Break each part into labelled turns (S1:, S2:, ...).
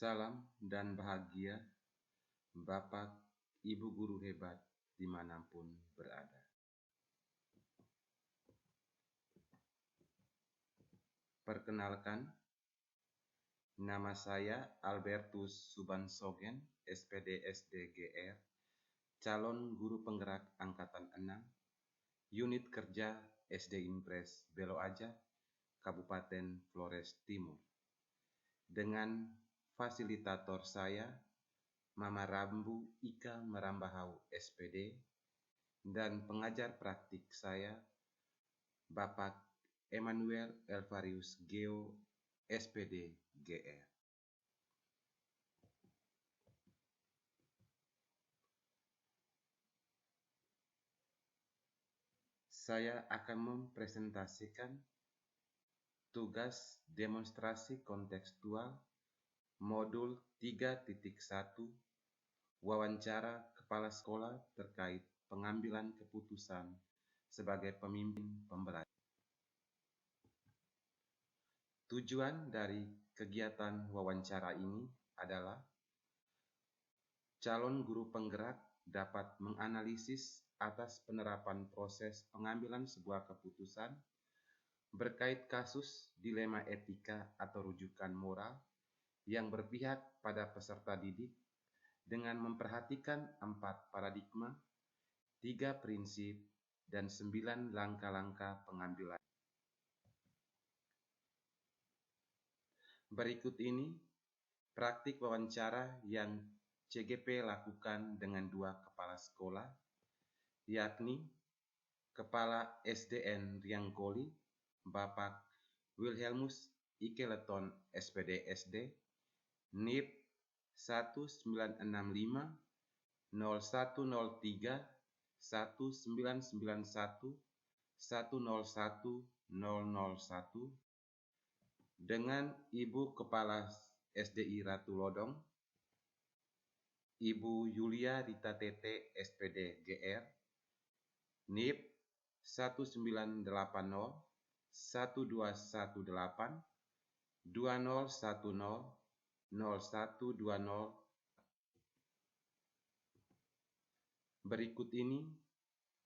S1: Salam dan bahagia Bapak Ibu guru hebat dimanapun berada. Perkenalkan, nama saya Albertus Subansogen, SPD SDGR, calon guru penggerak Angkatan 6, Unit Kerja SD Impres Belo Aja, Kabupaten Flores Timur. Dengan fasilitator saya, Mama Rambu Ika Merambahau SPD, dan pengajar praktik saya, Bapak Emmanuel Elvarius Geo SPD GR. Saya akan mempresentasikan tugas demonstrasi kontekstual modul 3.1 wawancara kepala sekolah terkait pengambilan keputusan sebagai pemimpin pembelajaran. Tujuan dari kegiatan wawancara ini adalah calon guru penggerak dapat menganalisis atas penerapan proses pengambilan sebuah keputusan berkait kasus dilema etika atau rujukan moral yang berpihak pada peserta didik dengan memperhatikan 4 paradigma, 3 prinsip, dan 9 langkah-langkah pengambilan. Berikut ini praktik wawancara yang CGP lakukan dengan 2 kepala sekolah, yakni Kepala SDN Riangkoli, Bapak Wilhelmus Ikeleton SPD SD, NIP 1965 0103 1991 101 001 dengan Ibu Kepala SDI Ratu Lodong, Ibu Yulia Rita Tete SPD GR, NIP 1980 1218 2010 0120. Berikut ini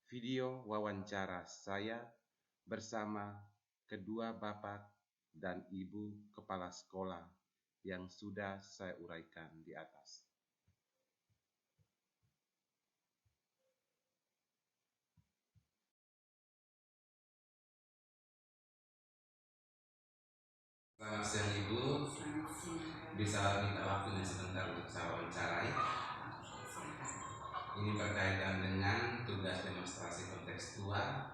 S1: video wawancara saya bersama kedua Bapak dan Ibu Kepala Sekolah yang sudah saya uraikan di atas. Selamat siang Ibu. Bisa minta waktunya sebentar untuk saya wawancarai. Ini berkaitan dengan tugas demonstrasi kontekstual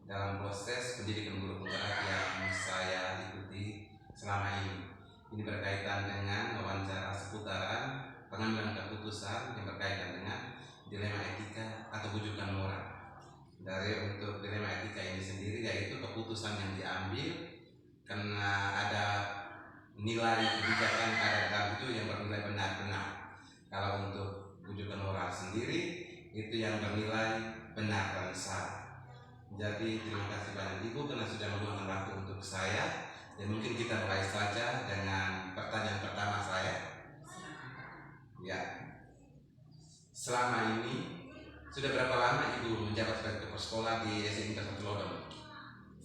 S1: dalam proses pendidikan guru penggerak yang saya ikuti selama ini. Ini berkaitan dengan wawancara seputaran pengambilan keputusan yang berkaitan dengan dilema etika atau rujukan moral. Dari untuk dilema etika ini sendiri yaitu keputusan yang diambil karena ada nilai kebijakan ada dalam itu yang bernilai benar-benar. Kalau untuk rujukan moral sendiri itu yang bernilai benar dan salah. Jadi terima kasih banyak Ibu karena sudah meluangkan waktu untuk saya. Dan mungkin kita mulai saja dengan pertanyaan pertama saya. Ya, selama ini sudah berapa lama Ibu menjabat sebagai kepala sekolah di SD Impres Ratu Lodong?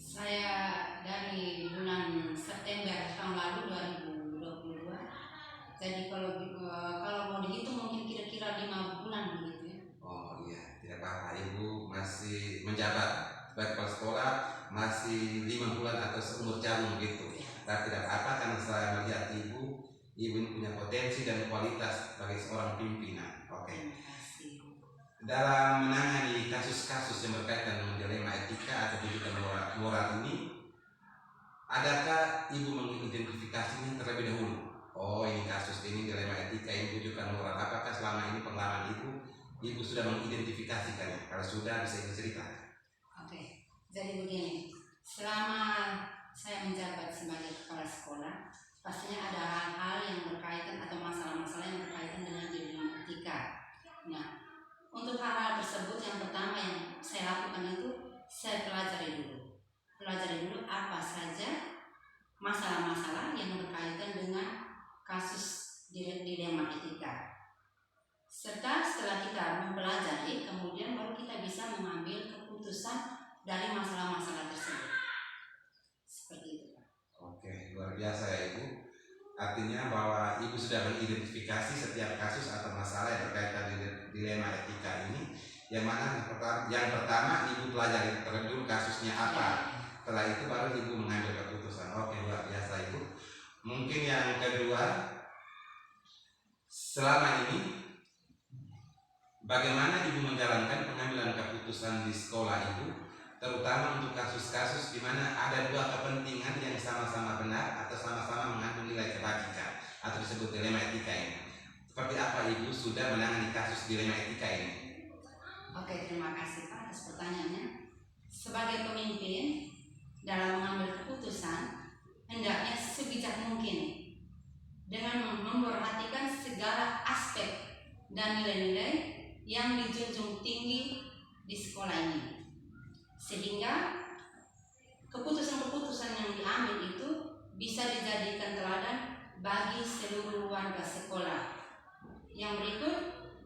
S2: Saya dari bulan September tahun lalu 2022. Jadi kalau mau dihitung mungkin kira-kira 5 bulan begitu ya.
S1: Oh iya, tidak apa-apa. Ibu masih menjabat sebagai kepala sekolah masih 5 bulan atau seumur jarum gitu. Tapi tidak apa karena saya melihat ibu ini punya potensi dan kualitas sebagai seorang pimpinan. Oke. Dalam menangani kasus-kasus yang berkaitan dengan dilema etika atau rujukan moral ini, adakah ibu mengidentifikasinya terlebih dahulu? Oh, ini kasus ini dilema etika, ini rujukan moral. Apakah selama ini pengalaman ibu sudah mengidentifikasikannya? Kalau sudah, bisa ibu ceritakan.
S2: Oke, jadi begini. Selama saya menjabat sebagai kepala sekolah, pastinya ada hal-hal yang berkaitan atau masalah-masalah yang berkaitan dengan dilema etika. Nah, untuk hal-hal tersebut yang pertama yang saya lakukan itu saya pelajari dulu apa saja masalah-masalah yang berkaitan dengan kasus dilema etika. Serta setelah kita mempelajari, kemudian baru kita bisa mengambil keputusan dari masalah-masalah tersebut. Seperti itu, Pak.
S1: Oke, luar biasa ya Ibu. Artinya bahwa Ibu sudah mengidentifikasi setiap kasus atau masalah yang berkaitan dengan dilema etika ini, yang mana yang pertama Ibu pelajari terlebih dulu kasusnya apa. Setelah itu baru Ibu mengambil keputusan. Oke, luar biasa Ibu. Mungkin yang kedua, selama ini bagaimana Ibu menjalankan pengambilan keputusan di sekolah Ibu, terutama untuk kasus-kasus di mana ada dua kepentingan yang sama-sama benar atau sama-sama mengandung nilai kebajikan atau disebut dilema etika ini. Seperti apa Ibu sudah menangani kasus dilema etika ini?
S2: Oke, terima kasih Pak atas pertanyaannya. Sebagai pemimpin dalam mengambil keputusan, hendaknya sebijak mungkin dengan memperhatikan segala aspek dan nilai-nilai yang dijunjung tinggi di sekolah ini, sehingga keputusan-keputusan yang diambil itu bisa dijadikan teladan bagi seluruh warga sekolah. Yang berikut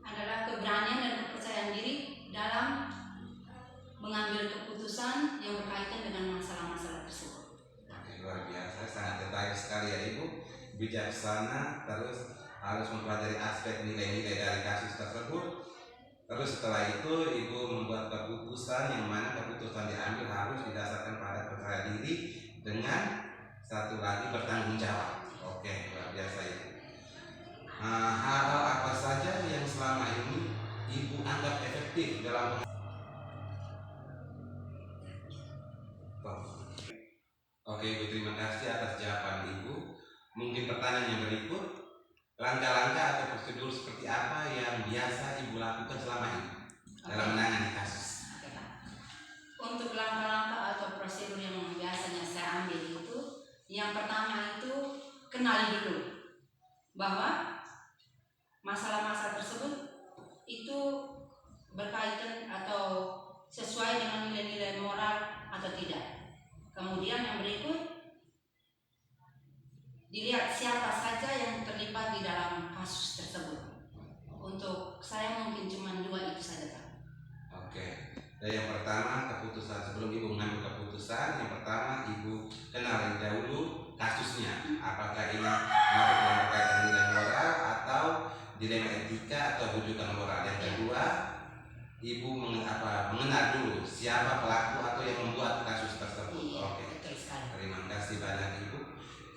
S2: adalah keberanian dan kepercayaan diri dalam mengambil keputusan yang berkaitan dengan masalah-masalah tersebut.
S1: Oke, luar biasa, sangat detail sekali ya Ibu. Bijaksana, terus harus mempelajari aspek nilai-nilai dari kasus tersebut. Terus setelah itu Ibu membuat keputusan yang mana keputusan diambil harus didasarkan pada percaya diri dengan satu lagi bertanggung jawab. Oke, luar biasa Ibu. Hal-hal apa saja yang selama ini Ibu anggap efektif dalam Oke Ibu, terima kasih atas jawaban Ibu. Mungkin pertanyaan yang berikut, langkah-langkah atau prosedur seperti apa yang biasa Ibu lakukan selama ini dalam menangani kasus?
S2: Oke, Pak. Untuk langkah-langkah atau prosedur yang biasanya saya ambil itu, yang pertama itu kenali dulu bahwa masalah-masalah tersebut itu berkaitan atau sesuai dengan nilai-nilai moral atau tidak. Kemudian yang berikut, dilihat siapa saja yang terlibat di dalam kasus tersebut. Untuk saya mungkin cuma dua itu saja, Pak.
S1: Oke. Dan yang pertama, keputusan sebelum Ibu mengambil keputusan, yang pertama Ibu kenali dahulu kasusnya. Apakah ini masuk dalam berkaitan nilai moral atau dilema etika atau rujukan moral. Yang kedua, Ibu mengenal dulu siapa pelaku atau yang membuat kasus tersebut. Oke.
S2: Betul sekali.
S1: Terima kasih banyak Ibu.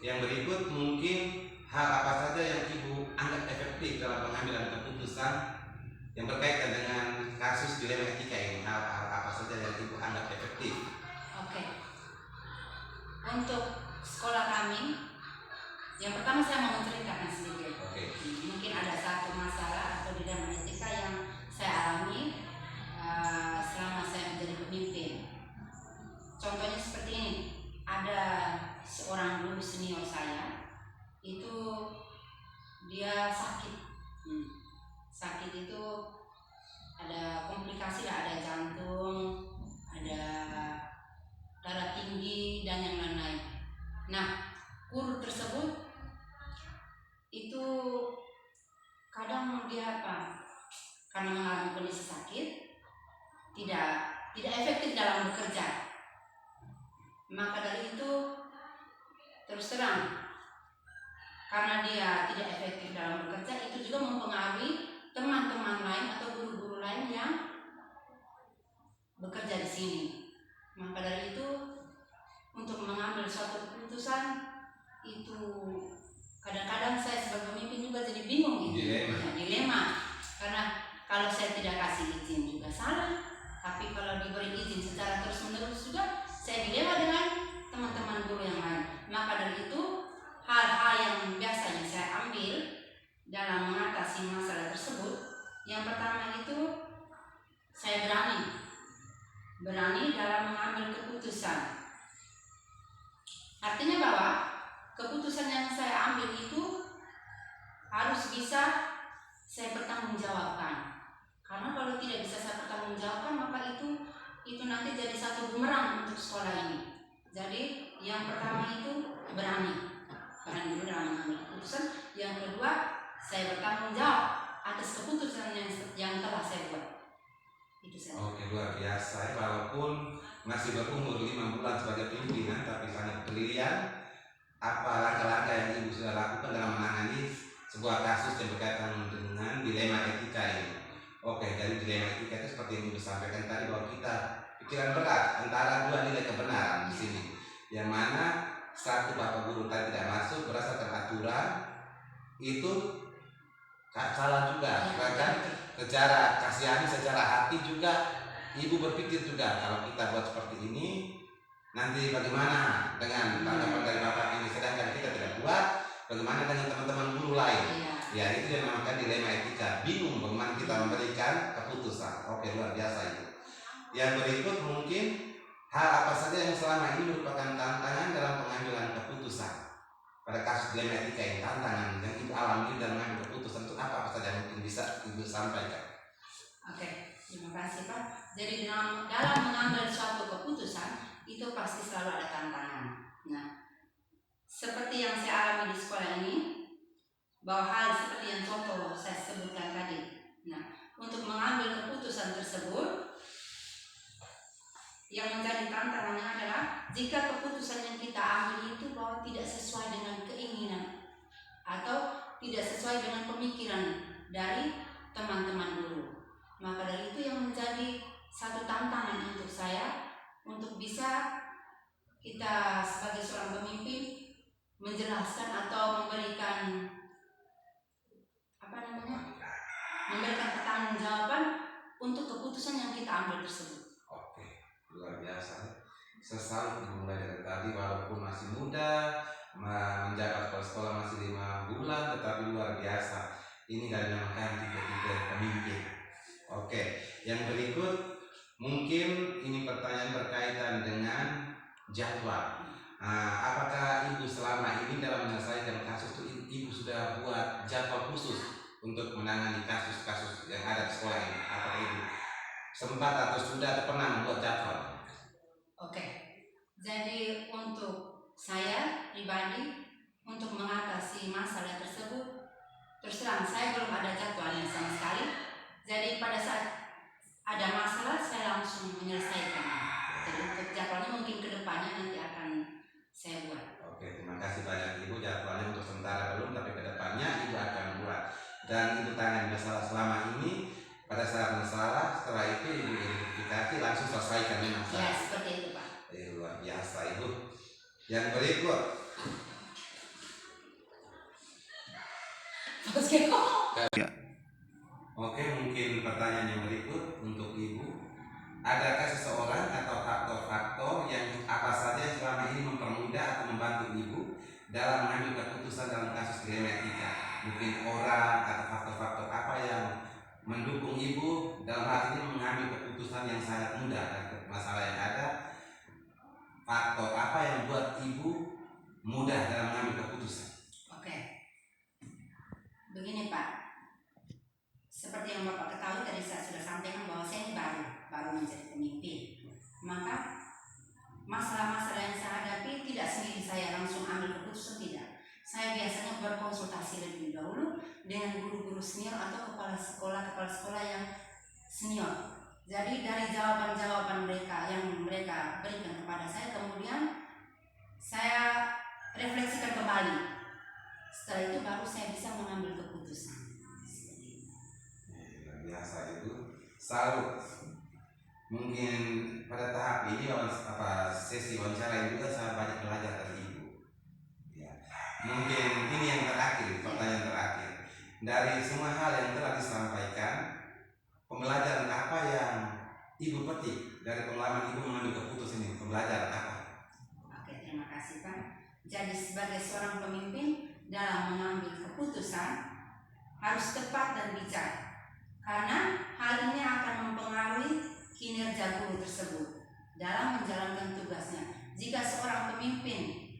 S1: Yang berikut mungkin hal apa saja yang Ibu anggap efektif dalam pengambilan keputusan yang berkaitan dengan kasus dilema etika ini. Hal apa saja yang Ibu anggap efektif?
S2: Oke. Untuk sekolah kami, yang pertama saya mau menceritakan sedikit.
S1: Oke.
S2: Mungkin ada satu masalah atau dilema etika yang saya alami selama saya menjadi pemimpin. Contohnya seperti ini, ada seorang guru senior saya, itu dia sakit. Sakit itu ada komplikasi lah, ada jantung, ada darah tinggi dan yang lain-lain. Nah, guru tersebut itu kadang dia karena mengalami kondisi sakit, tidak efektif dalam bekerja. Maka dari itu terus terang, karena dia tidak efektif dalam bekerja, itu juga mempengaruhi teman-teman lain atau guru-guru lain yang bekerja di sini. Maka dari itu untuk mengambil suatu keputusan itu kadang-kadang saya sebagai pemimpin juga jadi bingung gitu. Dilema. Karena kalau saya tidak kasih izin juga salah, tapi kalau diberi izin secara terus-menerus juga saya dilema dengan teman-teman guru yang lain. Maka dari itu hal-hal yang biasanya saya ambil dalam mengatasi masalah tersebut, yang pertama itu saya berani dalam mengambil keputusan. Artinya bahwa keputusan yang saya ambil itu harus bisa saya pertanggungjawabkan. Karena kalau tidak bisa saya pertanggungjawabkan, maka itu nanti jadi satu bumerang untuk sekolah ini. Jadi yang pertama itu berani dulu dalam mengambil keputusan. Yang kedua, saya bertanggung jawab atas keputusan yang telah saya buat. Itu saja.
S1: Oke, luar biasa. Walaupun masih berumur 5 bulan sebagai pimpinan, tapi sangat brilian apa langkah-langkah yang ibu sudah lakukan dalam menangani sebuah kasus yang berkaitan dengan dilema etika ini. Oke, dari dilema etika itu seperti yang ibu sampaikan tadi, bahwa kita pikiran berat antara dua nilai kebenaran di sini, yang mana satu bapak guru tadi tidak masuk berdasarkan aturan itu salah juga, kan? Secara kasihani, secara hati juga ibu berpikir juga, kalau kita buat seperti ini nanti bagaimana dengan tanggapan dari bapak ini, sedangkan kita tidak buat, bagaimana dengan teman-teman guru lain? Ya, itu yang namanya dilema etika, bingung bagaimana kita memberikan keputusan. Oke, luar biasa itu. Yang berikut mungkin hal apa saja yang selama ini merupakan tantangan dalam pengambilan keputusan pada kasus dilema etika ini, tantangan yang ibu alami dalam mengambil keputusan itu apa saja mungkin bisa ibu sampaikan?
S2: Oke, terima kasih Pak. Jadi dalam mengambil suatu keputusan itu pasti selalu ada tantangan. Nah, seperti yang saya alami di sekolah ini, bahwa hal seperti yang contoh saya sebutkan tadi. Nah, untuk mengambil keputusan tersebut, yang menjadi tantangannya adalah jika keputusan yang kita ambil itu bahwa tidak sesuai dengan keinginan atau tidak sesuai dengan pemikiran dari teman-teman guru. Maka dari itu yang menjadi satu tantangan untuk saya, untuk bisa kita sebagai seorang pemimpin menjelaskan atau memberikan memberikan pertanggungjawaban untuk keputusan yang kita ambil tersebut.
S1: Oke, luar biasa. Sesalut dimulai dari tadi, walaupun masih muda, menjabat kepala sekolah masih 5 bulan, tetapi luar biasa. Ini dari namakan tiga pemimpin. Oke, yang berikut mungkin ini pertanyaan berkaitan dengan jadwal. Apakah ibu selama ini dalam menyelesaikan kasus itu ibu sudah buat jadwal khusus untuk menangani kasus-kasus yang ada di sekolah ini? Apakah ibu sempat atau sudah atau pernah membuat jadwal?
S2: Oke, jadi untuk saya pribadi untuk mengatasi masalah tersebut, terus terang saya belum ada jadwalnya sama sekali. Jadi pada saat ada masalah saya langsung menyelesaikan. Jadi untuk jadwalnya mungkin kedepannya nanti akan saya buat.
S1: Oke, terima kasih banyak ibu. Jadwalnya untuk sementara belum, tapi kedepannya ibu akan buat. Dan ibu tangani masalah selama ini, pada saat masalah setelah itu ibu identifikasi langsung selesaikan masalah.
S2: Ya, seperti itu Pak.
S1: Luar biasa ibu. Yang berikut.
S2: Ya.
S1: Oke, mungkin pertanyaan yang berikut untuk ibu. Adakah seseorang atau faktor-faktor yang apa saja yang selama ini mempermudah atau membantu ibu dalam mengambil keputusan dalam kasus dilema etika? Mungkin orang atau faktor-faktor apa yang mendukung ibu dalam hal ini mengambil keputusan yang sangat mudah dan masalah yang ada? Faktor apa yang buat ibu mudah dalam mengambil keputusan?
S2: Oke, begini Pak. Seperti yang Bapak ketahui tadi saya sudah sampaikan bahwa saya ini baru menjadi pemimpin. Maka masalah-masalah yang saya hadapi tidak sendiri saya langsung ambil keputusan, tidak. Saya biasanya berkonsultasi lebih dahulu dengan guru-guru senior atau kepala sekolah yang senior. Jadi dari jawaban-jawaban mereka yang mereka berikan kepada saya, kemudian saya refleksikan kembali. Setelah itu baru saya bisa mengambil keputusan.
S1: Biasa itu salut. Mungkin pada tahap ini sesi wawancara juga saya banyak belajar dari ibu. Ya. Mungkin ini yang terakhir, pertanyaan terakhir. Dari semua hal yang telah disampaikan, pembelajaran apa yang ibu petik dari pengalaman ibu mengambil keputusan ini? Pembelajaran apa?
S2: Oke, terima kasih Pak. Jadi sebagai seorang pemimpin dalam mengambil keputusan harus tepat dan bijak. Karena hal ini akan mempengaruhi kinerja guru tersebut dalam menjalankan tugasnya. Jika seorang pemimpin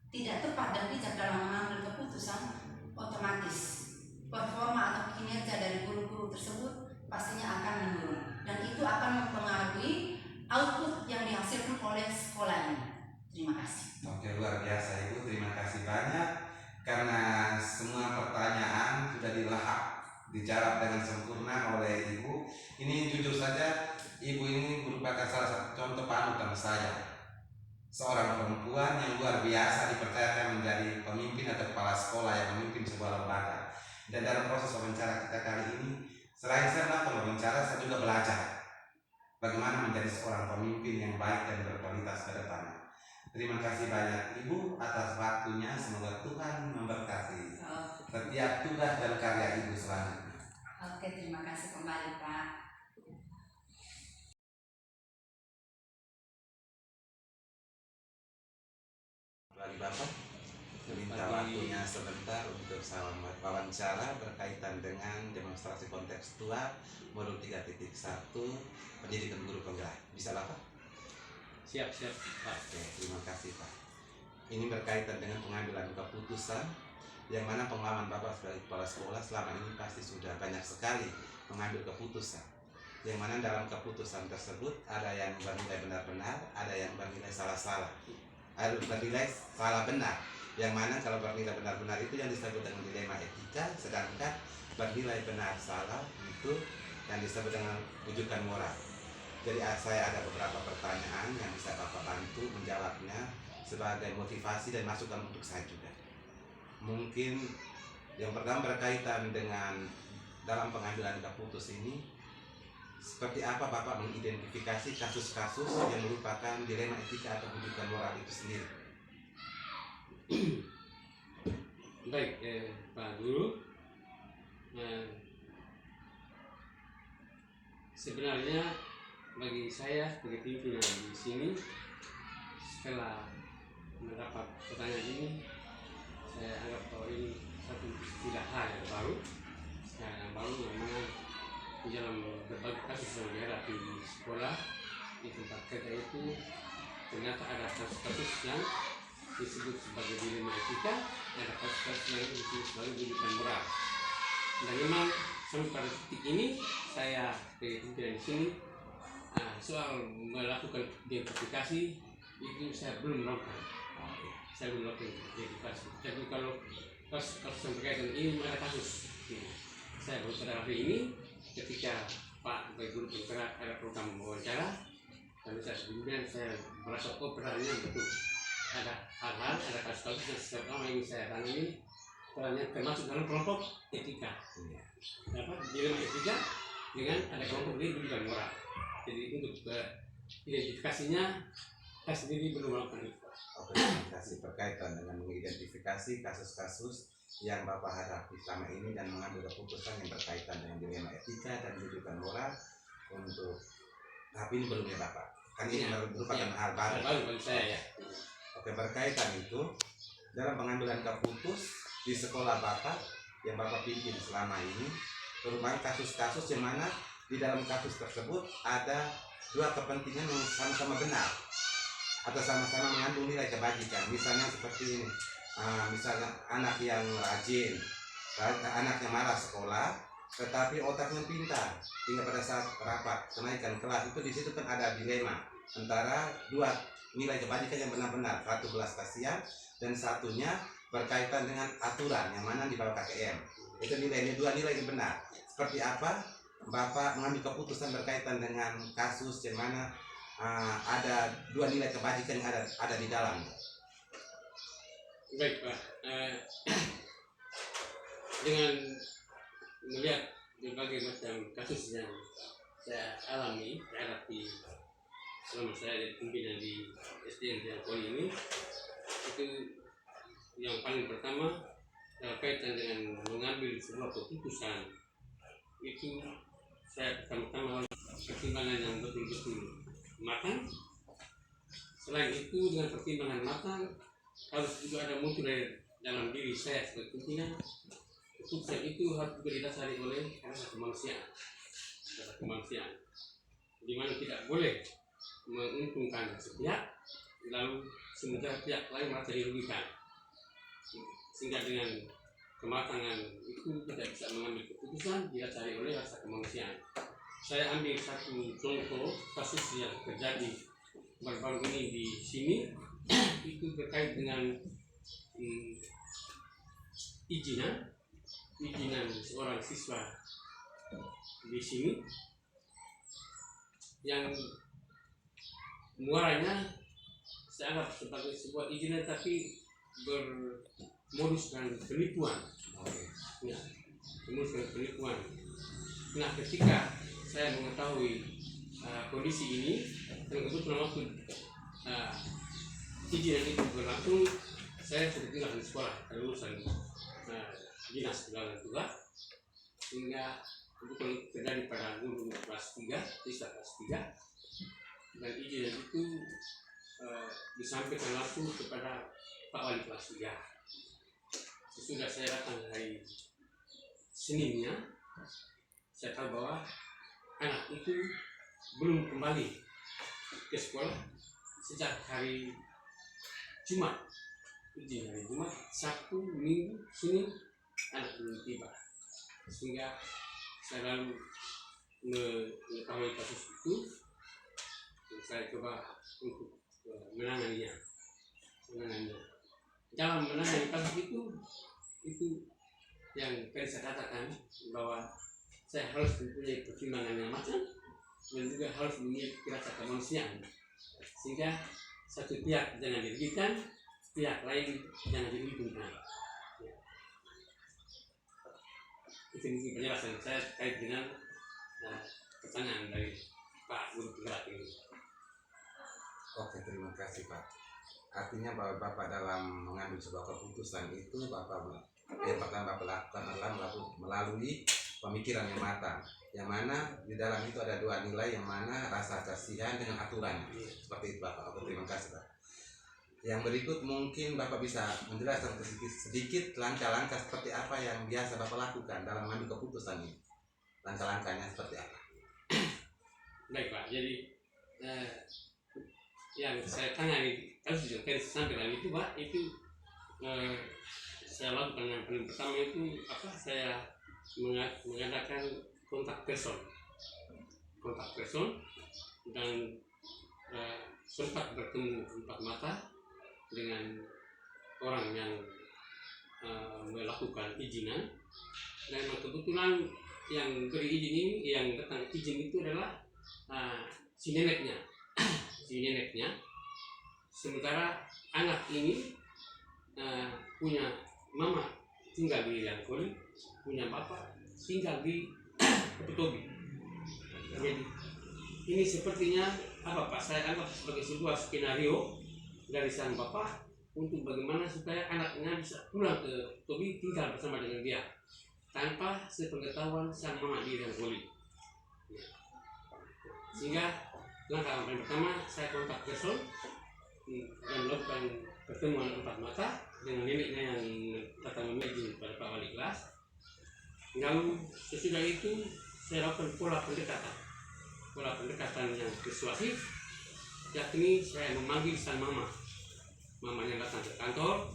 S2: tidak tepat dan bijak dalam mengambil keputusan, otomatis performa atau kinerja dari guru-guru tersebut pastinya akan menurun. Dan itu akan mempengaruhi output yang dihasilkan oleh sekolah ini. Terima kasih.
S1: Oke, luar biasa ibu. Terima kasih banyak. Karena semua pertanyaan sudah dijarap dengan sempurna oleh ibu. Ini jujur saja, ibu ini merupakan salah satu contoh panutan saya. Seorang perempuan yang luar biasa dipercayakan menjadi pemimpin atau kepala sekolah yang memimpin sebuah lembaga. Dan dalam proses wawancara kita kali ini, selain saya melakukan wawancara, saya juga belajar bagaimana menjadi seorang pemimpin yang baik dan berkualitas ke depan. Terima kasih banyak Ibu atas waktunya. Semoga Tuhan memberkati setiap tugas dan karya Ibu selanjutnya.
S2: Oke, terima kasih kembali Pak.
S1: Lagi Bapak, minta waktunya sebentar untuk saya wawancara berkaitan dengan demonstrasi kontekstual modul 3.1 pendidikan guru penggerak. Bisa Bapak?
S3: Siap Pak.
S1: Oke, terima kasih Pak. Ini berkaitan dengan pengambilan keputusan yang mana pengalaman Bapak sebagai kepala sekolah selama ini pasti sudah banyak sekali mengambil keputusan. Yang mana dalam keputusan tersebut ada yang bernilai benar-benar, ada yang bernilai salah-salah. Ada bernilai salah benar. Yang mana kalau bernilai benar-benar itu yang disebut dengan dilema etika, sedangkan bernilai benar salah itu yang disebut dengan rujukan moral. Jadi saya ada beberapa pertanyaan yang bisa Bapak bantu menjawabnya sebagai motivasi dan masukan untuk saya juga. Mungkin yang pertama berkaitan dengan dalam pengambilan keputusan ini, seperti apa Bapak mengidentifikasi kasus-kasus yang merupakan dilema etika atau rujukan moral itu sendiri?
S3: Baik, Pak Guru. Sebenarnya bagi saya sebagai pimpinan di sini, setelah mendapat pertanyaan ini, saya anggap bahwa ini satu istilah hal yang baru, yang mana di dalam berbagai kasus yang dihadapi di sekolah, di tempat kerja itu ternyata ada kasus-kasus yang disebut sebagai dilema etika, ada kasus-kasus yang disebut sebagai rujukan moral. Dan memang sampai pada titik ini saya sebagai pimpinan di sini soal melakukan identifikasi itu saya belum melakukan. Saya belum melakukan identifikasi. Tapi kalau kasus yang berkaitan ini ada kasus, saya baru sadar hari ini ketika Pak sebagai guru penggerak ada program wawancara, dan saya sebelumnya saya merasa berannya betul ada hal-hal, ada kasus-kasus yang selama ini saya tangani perannya termasuk dalam kelompok etika. Dilema etika dengan ada kelompok rujukan moral. Jadi untuk identifikasinya saya sendiri belum melakukan itu.
S1: Oke, terima kasih. Berkaitan dengan mengidentifikasi kasus-kasus yang Bapak hadapi selama ini dan mengambil keputusan yang berkaitan dengan dilema etika dan rujukan moral untuk tapi ini belum ya Bapak. Kan ini merupakan hal baru
S3: bagi saya ya.
S1: Oke, berkaitan itu dalam pengambilan keputusan di sekolah Bapak yang Bapak pimpin selama ini, merupakan kasus-kasus yang mana di dalam kasus tersebut ada dua kepentingan yang sama-sama benar atau sama-sama mengandung nilai kebajikan. Misalnya seperti ini, misalnya anak yang rajin, anak yang malas sekolah, tetapi otaknya pintar, hingga pada saat rapat kenaikan kelas itu di situ kan ada dilema antara dua nilai kebajikan yang benar-benar, satu belas kasihan dan satunya berkaitan dengan aturan yang mana di bawah KKM. Itu nilainya dua nilai yang benar. Seperti apa Bapak mengambil keputusan berkaitan dengan kasus yang mana ada dua nilai kebajikan yang ada di dalam?
S3: Baik Pak, dengan melihat berbagai macam kasus yang saya hadapi selama saya jadi pimpinan di SDN Jalan Poli ini, itu yang paling pertama kaitan dengan mengambil sebuah keputusan itu saya pertama-tama harus pertimbangan yang betul-betul matang. Selain itu dengan pertimbangan matang harus juga ada mutu dari dalam diri saya sebagai pimpinan. Keputusan itu harus juga didasari oleh rasa kemanusiaan, di mana tidak boleh menguntungkan sepihak lalu sementara pihak lain merasa dirugikan, sehingga dengan kematangan itu tidak bisa mengambil keputusan didasari oleh rasa kemanusiaan. Saya ambil satu contoh kasus yang terjadi baru-baru ini di sini itu terkait dengan izinan izinan seorang siswa di sini yang muaranya saya anggap sebagai sebuah izinan tapi bermoduskan penipuan. Ya, bermoduskan penipuan. Nah, ketika saya mengetahui kondisi ini, dan kebetulan waktu izinan itu berlangsung, saya sudah tinggalkan sekolah lulusan dinas pendidikan tua, sehingga kebetulan terjadi pada guru kelas 3, siswa kelas 3, dan izinan itu disampaikan langsung kepada Pak Wali kelas 3. Sesudah saya datang hari Seninnya, saya tahu bahwa anak itu belum kembali ke sekolah sejak hari Jumat. Izin hari Jumat, Sabtu, Minggu, Senin anak belum tiba. Sehingga saya lalu mengetahui kasus itu, dan saya coba untuk menanganinya. Dalam menangani kasus itu yang tadi saya katakan bahwa saya harus mempunyai pertimbangan yang matang dan juga harus memiliki rasa kemanusiaan, sehingga satu pihak jangan dirugikan, pihak lain jangan dirugikan. Itu mungkin penjelasan saya terkait dengan pertanyaan dari Pak Guru Penggerak ini.
S1: Oke, terima kasih Pak. Artinya bahwa Bapak dalam mengambil sebuah keputusan itu Bapak yang pertama Bapak lakukan adalah melalui pemikiran yang matang, yang mana di dalam itu ada dua nilai, yang mana rasa kasihan dengan aturan. Seperti itu Bapak. Oke, terima kasih Pak. Yang berikut mungkin Bapak bisa menjelaskan sedikit langkah-langkah seperti apa yang biasa Bapak lakukan dalam mengambil keputusan ini. Langkah-langkahnya seperti apa?
S3: Baik Pak, jadi yang saya tangani kasus yang tadi sampaikan itu Pak, itu saya lakukan yang paling pertama itu saya mengadakan kontak person dan sempat bertemu empat mata dengan orang yang melakukan izinan, dan kebetulan yang beri izin ini, yang datang izin itu adalah si neneknya. Sementara anak ini punya mama tinggal di Langkoli, punya bapak tinggal di Petobi. Jadi ini sepertinya Pak, saya anggap sebagai sebuah skenario dari sang bapak untuk bagaimana supaya anaknya bisa pulang ke Tobi tinggal bersama dengan dia tanpa sepengetahuan sang mama di Langkoli. Sehingga langkah yang pertama saya kontak person dan melakukan pertemuan empat mata dengan neneknya yang datang menuju pada Pak Wali kelas. Lalu sesudah itu saya lakukan pola pendekatan yang persuasif, yakni saya memanggil sang mamanya datang ke kantor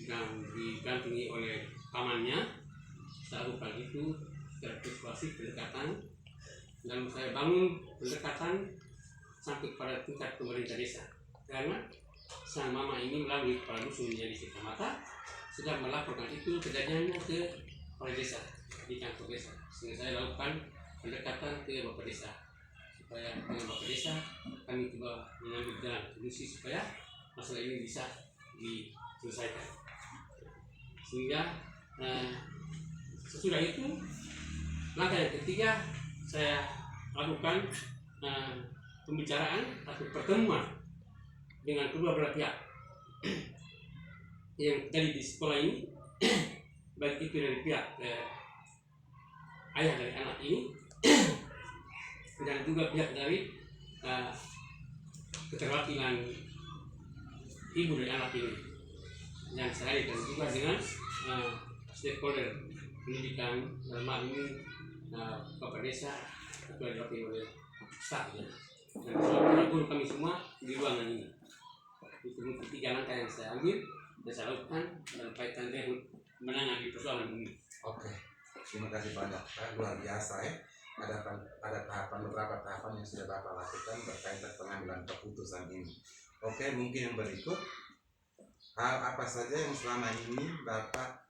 S3: dan didampingi oleh pamannya. Saya lakukan itu secara persuasif pendekatan, dan saya bangun pendekatan sampai pada tingkat pemerintah desa, karena sang mama ini melalui kepala dusunnya di kecamatan sudah melaporkan itu kejadiannya ke kepala desa di kantor desa, sehingga saya lakukan pendekatan ke bapak desa supaya dengan bapak desa kami coba mengambil jalan solusi supaya masalah ini bisa diselesaikan. Sehingga sesudah itu langkah yang ketiga saya lakukan pembicaraan atau pertemuan dengan kedua belah pihak yang tadi di sekolah ini, baik itu dari pihak ayah dari anak ini dan juga pihak dari keterwakilan ibu dari anak ini, dan saya dan juga dengan stakeholder pendidikan dalam hal ini bapak desa, ketua diwakili oleh stafnya, dan para guru kami semua di ruangan ini. Itu mungkin 3 langkah yang saya ambil dan saya lakukan dalam kaitan dengan menangani persoalan ini.
S1: Oke, terima kasih banyak Pak, luar biasa ya. Ada beberapa tahapan yang sudah Bapak lakukan berkaitan pengambilan keputusan ini. Oke, mungkin yang berikut, hal apa saja yang selama ini Bapak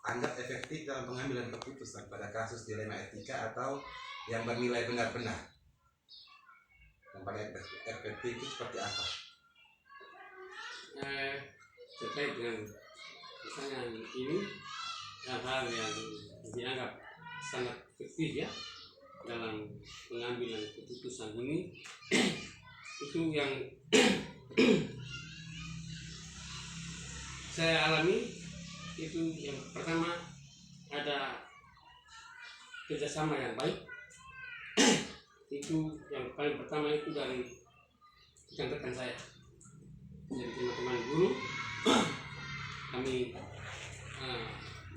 S1: anggap efektif dalam pengambilan keputusan pada kasus dilema etika atau yang bernilai benar-benar? Yang paling efektif itu seperti apa?
S3: Terkait dengan pertanyaan ini, hal-hal yang dianggap sangat efektif ya dalam pengambilan keputusan ini itu yang saya alami. Itu yang pertama, ada kerjasama yang baik. Itu yang paling pertama itu dari rekan-rekan saya, dari teman-teman guru. Kami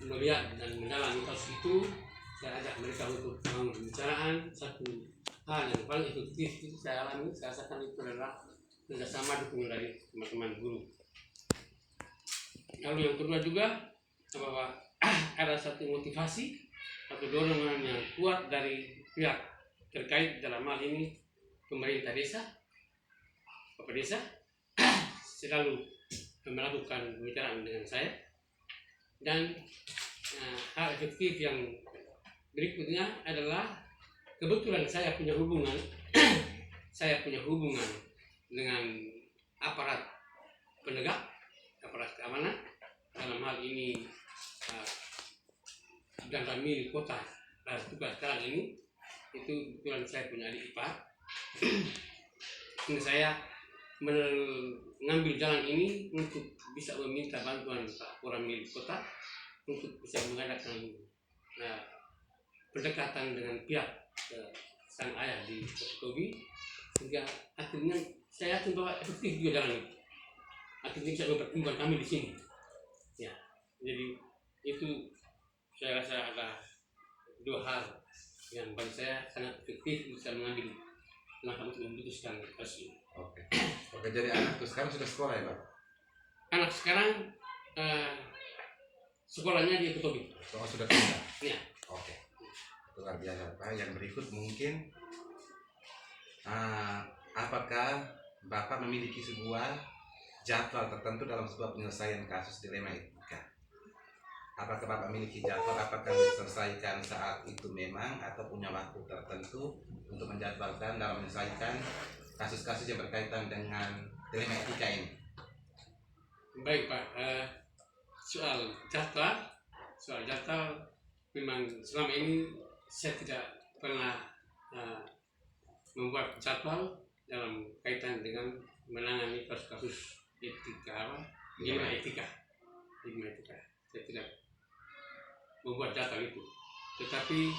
S3: melihat dan menjalani kasus itu, saya ajak mereka untuk membangun pembicaraan. Satu hal yang paling efektif itu saya alami, saya rasakan itu adalah kerjasama dukungan dari teman-teman guru. Lalu yang kedua juga bahwa ada satu motivasi atau dorongan yang kuat dari pihak terkait, dalam hal ini pemerintah desa, Bapak Desa selalu melakukan pembicaraan dengan saya. Dan hal efektif yang berikutnya adalah kebetulan saya punya hubungan dengan aparat penegak, aparat keamanan, dalam hal ini dan milik kota. Dan tugas sekarang ini itu kebetulan saya punya adik ipar. Ini saya mengambil jalan ini untuk bisa meminta bantuan Pak Orang milik kota untuk bisa mengadakan pendekatan dengan pihak sang ayah di Kobi, sehingga akhirnya saya yakin bahwa efektif juga jalan itu. Akhirnya bisa mempertemukan kami di sini. Ya, jadi itu saya rasa ada dua hal yang bagi saya sangat efektif bisa mengambil langkah untuk memutuskan kasus ini.
S1: Oke, jadi anak tuh sekarang sudah sekolah ya Pak?
S3: Anak sekarang sekolahnya di Kobi.
S1: Oh, sudah pindah?
S3: Ya.
S1: Oke, luar biasa Pak. Yang berikut mungkin apakah Bapak memiliki sebuah jadwal tertentu dalam sebuah penyelesaian kasus dilema etika? Apakah Bapak memiliki jadwal, apakah diselesaikan saat itu memang, atau punya waktu tertentu untuk menjadwalkan dalam menyelesaikan kasus-kasus yang berkaitan dengan dilema etika ini?
S3: Baik Pak, soal jadwal memang selama ini saya tidak pernah membuat jadwal dalam kaitan dengan menangani kasus-kasus dilema etika. Saya tidak membuat jadwal itu, tetapi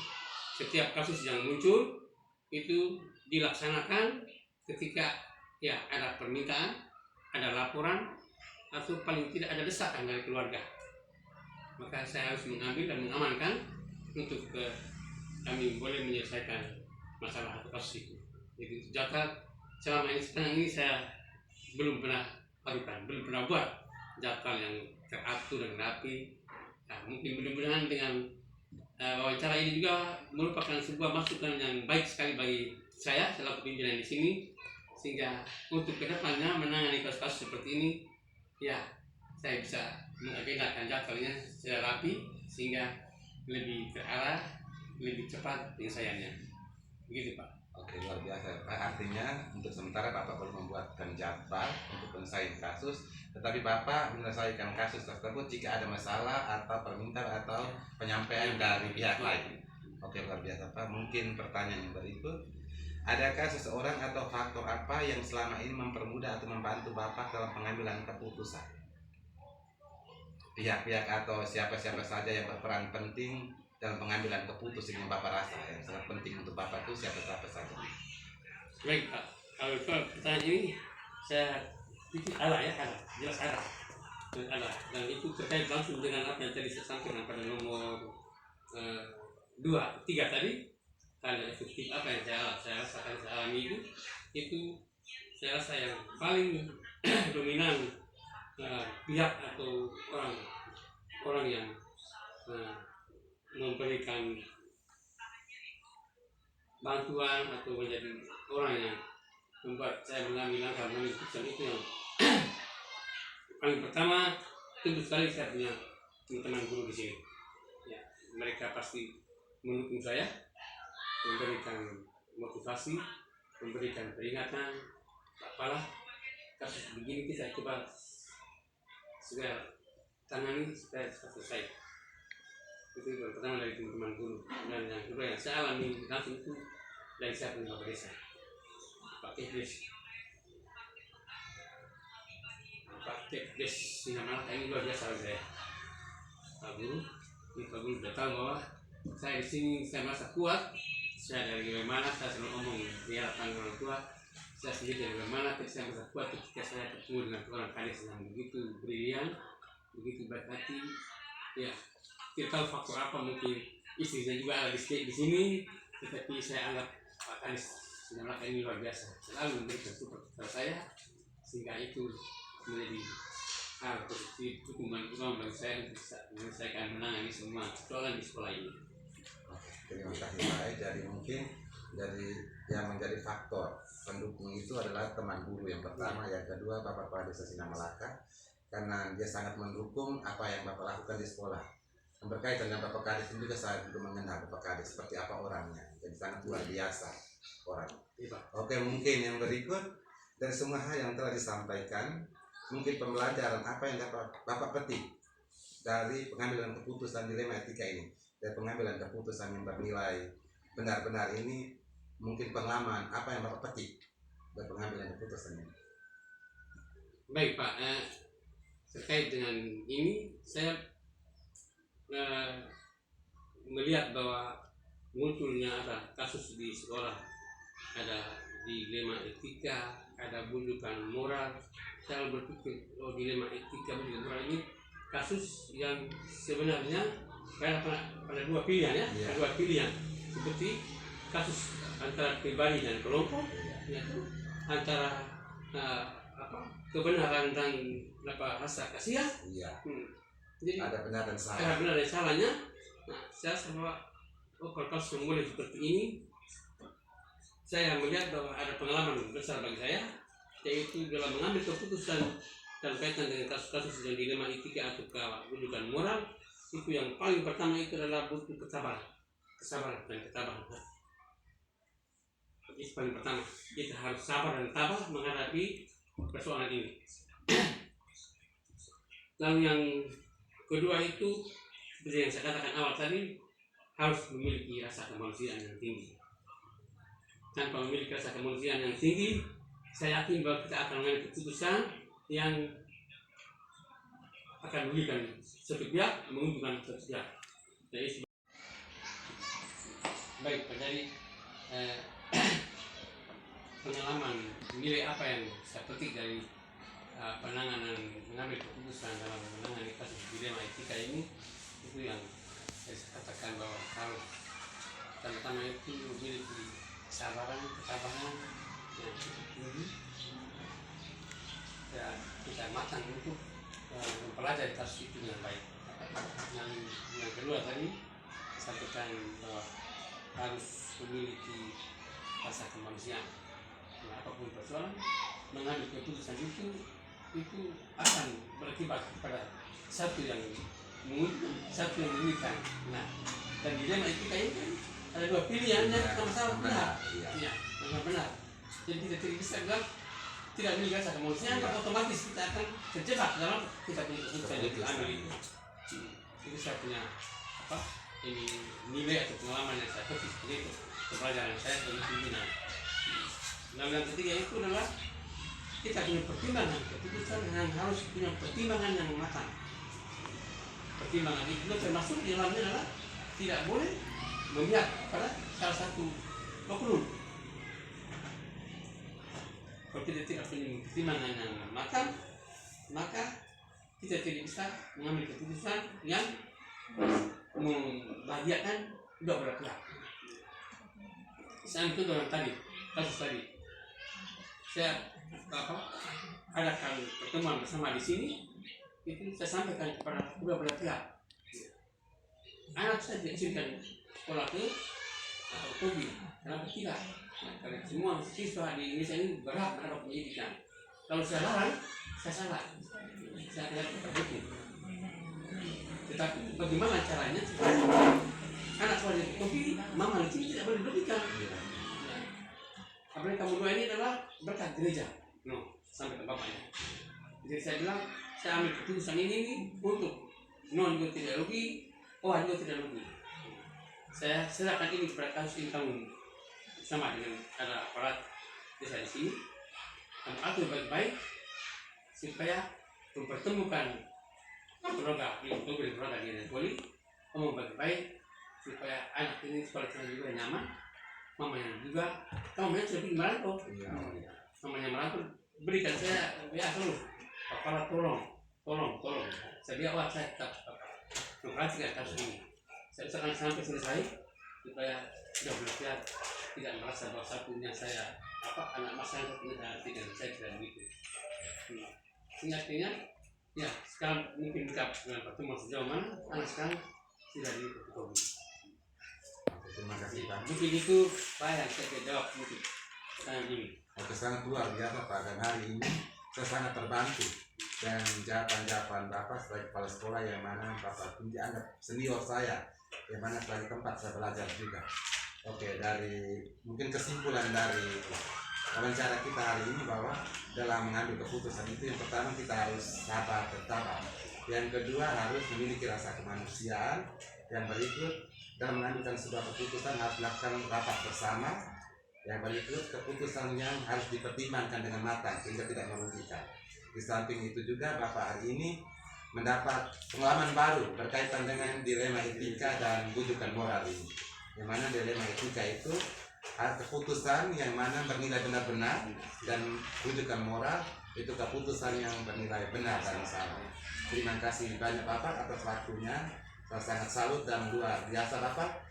S3: setiap kasus yang muncul itu dilaksanakan ketika ya ada permintaan, ada laporan, atau paling tidak ada desakan dari keluarga. Maka saya harus mengambil dan mengamankan untuk kami boleh menyelesaikan masalah atau kasus itu. Jadi jadwal selama ini sekarang ini saya belum pernah buat jadwal yang teratur dan rapi. Nah, mungkin mudah-mudahan dengan wawancara ini juga merupakan sebuah masukan yang baik sekali bagi saya selaku pimpinan di sini, sehingga untuk kedepannya menangani kasus-kasus seperti ini, ya saya bisa mengagendakan jadwalnya secara rapi sehingga lebih terarah, lebih cepat penyelesaiannya. Begitu Pak.
S1: Oke, luar biasa Pak. Artinya untuk sementara Bapak belum membuatkan jadwal untuk menyelesaikan kasus, tetapi Bapak menyelesaikan kasus tersebut jika ada masalah atau permintaan atau penyampaian dari pihak lain. Oke, luar biasa Pak. Mungkin pertanyaan yang berikut, adakah seseorang atau faktor apa yang selama ini mempermudah atau membantu Bapak dalam pengambilan keputusan? Pihak-pihak atau siapa-siapa saja yang berperan penting dalam pengambilan keputusan yang Bapak rasa yang sangat penting untuk Bapak itu siapa-siapa saja?
S3: Baik Pak, kalau pertanyaan ini saya pikir jelas ada, dan itu terkait langsung dengan apa yang tadi saya sampaikan pada nomor 2, 3 tadi. Hal yang efektif apa yang saya rasakan, saya alami itu saya rasa yang paling dominan pihak atau orang yang memberikan bantuan atau menjadi orang yang membuat saya mengambil langkah memutuskan itu yang paling pertama tentu sekali saya punya teman guru di sini. mereka pasti mendukung saya, memberikan motivasi, memberikan peringatan. Apalah kasus begini kita coba segera tangani supaya selesai. Itu yang pertama dari teman-teman guru. Dan yang kedua yang saya alami langsung itu dari saya punya Bapak Desa, Pak Kepdes. Pak Kepdes Sinamalaka ini luar biasa bagi saya. Pak Guru, ini Pak Guru sudah tahu bahwa saya di sini saya merasa kuat. Saya dari mana saya selalu ngomong di hadapan orang tua. Saya sendiri dari mana saya merasa kuat ketika saya bertemu dengan orang kades yang begitu brilian, begitu baik hati. Ya, tidak tahu faktor apa, mungkin istrinya juga ada di sini, tetapi saya anggap Pak Kades Sinamalaka ini luar biasa, selalu memberikan support kepada saya, sehingga itu menjadi hal positif, dukungan bagi saya untuk bisa menyelesaikan menangani semua persoalan di sekolah ini.
S4: Terima kasih Pak. Jadi mungkin dari yang menjadi faktor pendukung itu adalah teman guru yang pertama, yang kedua Bapak Kepala Desa Sinamalaka, karena dia sangat mendukung apa yang Bapak lakukan di sekolah. Yang berkaitan dengan Bapak Kades juga saya juga mengenal Bapak Kades seperti apa orangnya, jadi sangat luar biasa orang. Oke, mungkin yang berikut dari semua hal yang telah disampaikan, mungkin pembelajaran apa yang dapat Bapak petik dari pengambilan keputusan dilema etika ini, dari pengambilan keputusan yang bernilai benar-benar ini, mungkin pengalaman apa yang Bapak petik dari pengambilan keputusan ini.
S3: Baik Pak, terkait dengan ini saya melihat bahwa munculnya ada kasus di sekolah, ada dilema etika, ada bujukan moral. Saya berpikir dilema etika, bujukan moral ini kasus yang sebenarnya pada dua pilihan ya, ada dua pilihan, seperti kasus antara pribadi dan kelompok, yaitu antara kebenaran dan rasa kasihan. Jadi
S4: ada benar dan salah.
S3: Ada benar dan salahnya. Nah, saya sama kalau kasus yang mulai seperti ini, saya melihat bahwa ada pengalaman besar bagi saya, yaitu dalam mengambil keputusan dalam kaitan dengan kasus-kasus yang dilema etika atau kebujukan moral. Itu yang paling pertama itu adalah butuh kesabaran dan ketabahan. Itu paling pertama, kita harus sabar dan tabah menghadapi persoalan ini. Lalu yang kedua itu seperti yang saya katakan awal tadi, harus memiliki rasa kemanusiaan yang tinggi. Tanpa memiliki rasa kemanusiaan yang tinggi, saya yakin bahwa kita akan mengambil keputusan yang akan merugikan satu pihak, menguntungkan satu pihak. Jadi, baik, jadi pengalaman nilai apa yang saya petik dari penanganan mengambil keputusan dalam menangani kasus dilema etika ini, itu yang saya katakan bahwa harus pertama itu memiliki kesabaran, ketabahan yang cukup tinggi, ya, kita matang untuk mempelajari kasus itu dengan baik. Yang kedua tadi sampaikan bahwa harus memiliki rasa kemanusiaan. Apapun persoalan, mengambil keputusan itu akan berakibat kepada satu yang menguntungkan, satu yang merugikan. Nah, dan dilema etika ini kan ada dua pilihan yang sama-sama benar. Iya, benar. Jadi kita tidak bisa bilang tidak memiliki rasa kemanusiaan, otomatis kita akan terjebak dalam kita punya keputusan yang diambil itu. Itu saya punya ini nilai atau pengalaman yang saya petik seperti itu, pelajaran saya sebagai pimpinan. Lalu yang ketiga itu adalah kita punya pertimbangan keputusan yang harus punya pertimbangan yang matang. Pertimbangan itu termasuk di dalamnya adalah tidak boleh memihak pada salah satu oknum. Kalau kita tidak punya pertimbangan yang matang, maka kita tidak bisa mengambil keputusan yang membahagiakan dua belah pihak. Misalnya itu dalam kasus tadi, saya adakan pertemuan bersama di sini, itu saya sampaikan kepada dua belah pihak. Anak saya diizinkan sekolah ke Tobi, kenapa tidak? Karena semua siswa di Indonesia ini berhak terhadap pendidikan. Kalau saya larang, saya salah. Saya tidak terhukum. Tetapi bagaimana caranya? anak sekolah di kopi, mama di sini tidak boleh berlebihan. Apalagi kamu dua ini adalah berkat gereja, no, sampai ke bapaknya. Jadi saya bilang, saya ambil keputusan ini nih untuk non juga tidak rugi, oh juga tidak rugi. Saya serahkan ini kepada kasus ini kamu sama dengan ada aparat desa di sini. Kamu atur baik-baik supaya mempertemukan keluarga di keluarga di Poli. Kamu baik-baik supaya anak ini sekolah juga nyaman, mamanya juga. Mamanya sudah pergi merantau, mamanya merantau. Berikan saya terus, Papa tolong. Saya bilang, saya tetap memperhatikan kasus ini. Saya usahakan sampai selesai supaya sudah belajar tidak merasa bahwa satunya saya anak mas saya tidak artikan saya tidak begitu. Sehingga ya sekarang mungkin dekat dengan pertemuan sejauh mana anak sekarang tidak diikut.
S4: Terima kasih Pak.
S3: Mungkin itu Pak yang saya jawab mungkin saya ini.
S4: Oke, sangat luar biasa Pak, dan hari ini saya sangat terbantu dan jawaban-jawaban Bapak sebagai kepala sekolah yang mana Bapak dianggap senior saya, yang mana sebagai tempat saya belajar juga. Oke, dari mungkin kesimpulan dari wawancara kita hari ini bahwa dalam mengambil keputusan itu yang pertama kita harus sabar bersabar, yang kedua harus memiliki rasa kemanusiaan, yang berikut dalam mengambil sebuah keputusan harus dilakukan rapat bersama, yang berikut keputusan yang harus dipertimbangkan dengan matang sehingga tidak merugikan. Di samping itu juga Bapak hari ini mendapat pengalaman baru berkaitan dengan dilema etika dan bujukan moral ini, yang mana dilema etika itu keputusan yang mana bernilai benar-benar, dan rujukan moral itu keputusan yang bernilai benar dan salah. Terima kasih banyak Bapak atas waktunya. Saya sangat salut dan luar biasa Bapak.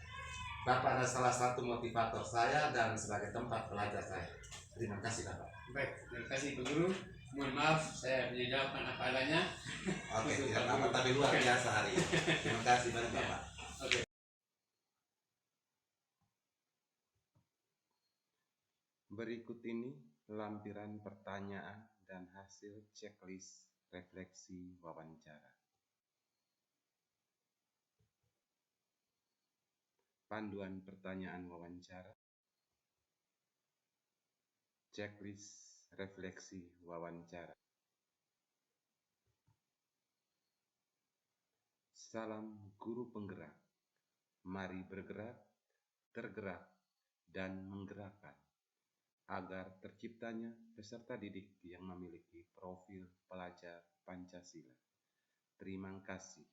S4: Bapak adalah salah satu motivator saya dan sebagai tempat belajar saya. Terima kasih Bapak.
S3: Baik, terima kasih Pak Guru. Mohon maaf saya punya jawaban apa adanya.
S4: Oke, tidak apa-apa, tapi luar biasa hari ini. Terima kasih banyak Bapak.
S3: Oke.
S1: Berikut ini lampiran pertanyaan dan hasil checklist refleksi wawancara. Panduan pertanyaan wawancara, checklist refleksi wawancara. Salam guru penggerak, mari bergerak, tergerak, dan menggerakkan agar terciptanya peserta didik yang memiliki profil pelajar Pancasila. Terima kasih.